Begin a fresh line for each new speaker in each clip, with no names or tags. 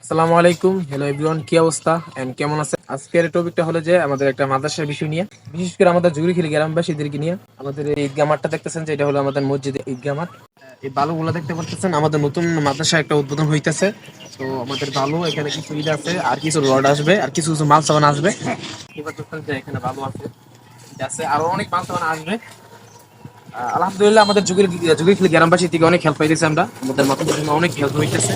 আসসালামু আলাইকুম, hello everyone, কি অবস্থা এন্ড কেমন আছে? আজকের টপিকটা হলো যে আমাদের একটা মাদ্রাসার বিষয় নিয়ে, বিশেষ করে আমাদের জুগিরখিল গ্রামবাসীদেরকে নিয়ে। আমাদের এই ঈদগাহ মাঠটা দেখতেছেন যে এটা হলো আমাদের মসজিদের ঈদগাহ মাঠ। এই বালুগুলো দেখতে পাচ্ছেন, আমাদের নতুন মাদ্রাসা একটা উদ্বোধন হইতেছে। তো আমাদের বালু এখানে কিছু ঈদ আছে, আর কিছু রড আসবে, আর কিছু কিছু মাল সামান আসবে। এবার দেখতেন যে এখানে বালু আছে, ঈদ আছে, আরো অনেক মাল সামান আসবে। আলহামদুলিল্লাহ আমাদের জুগিরখিল গ্রামবাসী থেকে অনেক হেল্প পাইতেছি আমরা, আমাদের মাদ্রাসার জন্য অনেক হেল্প হইতেছে,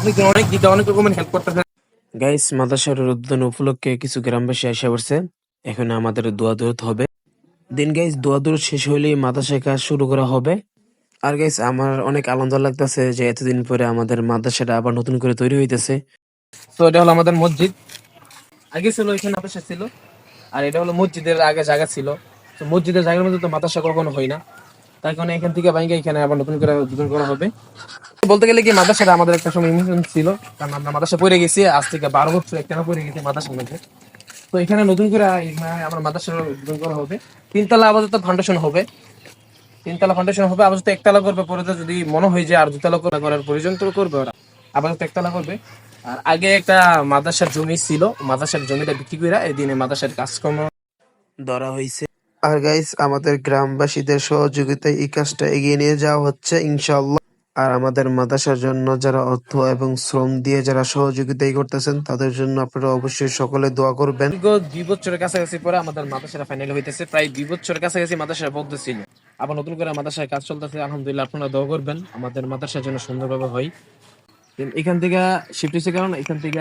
অনেক অনেক দিকে অনেক রকমের হেল্প করতেছে। গাইস, মাদ্রাসার উদ্বোধন উপলক্ষে কিছু গ্রামবাসী এসে পড়ছে। এখন আমাদের দোয়া দূরত হবে। দিন গাইস, দোয়া দূর শেষ হইলেই মাদ্রাসায় কাজ শুরু করা হবে। আর গাইস, আমার অনেক আনন্দ লাগতেছে যে এতদিন পরে আমাদের মাদ্রাসাটা আবার নতুন করে তৈরি হইতেছে। তো এটা হলো আমাদের মসজিদ, আগে ছিল এখানে মাদ্রাসা ছিল, আর এটা হলো মসজিদের আগে জায়গা ছিল। তো মসজিদের জায়গার মধ্যে তো মাদ্রাসা কখনো হয় না, তাই কারণে এখান থেকে ভাঙ্গে এখানে আবার নতুন করে উদ্বোধন করা হবে। বলতে গেলে কি, মাদ্রাসাটা আমাদের একটা সময় ইম্পর্টেন্ট ছিল, কারণ আমরা মাদ্রাসা পড়ে গেছি আজ থেকে 12 বছর একটানা পড়ে গেছি মাদ্রাসার মধ্যে। তো এখানে নতুন করে আমার মাদ্রাসার উদ্বোধন করা হবে। তিনতলা আপাতত ফাউন্ডেশন হবে, তিনতলা ফাউন্ডেশন হবে, আপাতত একতলা করবে, পরে তো যদি মনে হয় যে আর দুতলা করার প্রয়োজন তো করবে ওরা, আপাতত একতলা করবে। আর আগে একটা মাদ্রাসার জমি ছিল, মাদ্রাসার জমিটা বিক্রি করে এই দিনে মাদ্রাসার কাজকর্ম ধরা হয়েছে। আর গাইস, আমাদের গ্রামবাসীদের সহযোগিতায় এই কাজটা এগিয়ে নিয়ে যাওয়া হচ্ছে ইনশাআল্লাহ। আর আমাদের মাদ্রাসার জন্য যারা অর্থ এবং শ্রম দিয়ে যারা সহযোগিতা করতেছেন, তাদের জন্য আপনারা অবশ্যই সকলে দোয়া করবেন। দীর্ঘ 2 বছরের কাছাকাছি পরে আমাদের মাদ্রাসাটা ফাইনাল হইতেছে, প্রায় 2 বছরের কাছাকাছি মাদ্রাসা বন্ধ ছিল, আবার নতুন করে মাদ্রাসায় কাজ চলতেছে। আলহামদুলিল্লাহ, আপনারা দোয়া করবেন আমাদের মাদ্রাসার জন্য সুন্দরভাবে হয়। এখান থেকে শিফট হয়েছে, কারণ এখান থেকে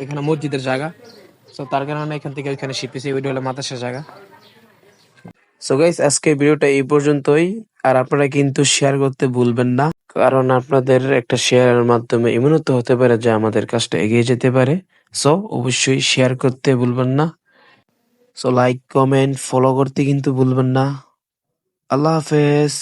এখানে মসজিদের জায়গা, তো তার কারণে এখান থেকে ওইখানে শিফট হয়েছে, ওইটা হলো মাদ্রাসার জায়গা। সো গাইস, আজকে ভিডিওটা এই পর্যন্তই। আর আপনারা কিন্তু শেয়ার করতে ভুলবেন না, কারণ আপনাদের একটা শেয়ারের মাধ্যমে এমনও তো হতে পারে যে আমাদের কাজটা এগিয়ে যেতে পারে। সো অবশ্যই শেয়ার করতে ভুলবেন না। সো লাইক, কমেন্ট, ফলো করতে কিন্তু ভুলবেন না। আল্লাহ হাফেজ।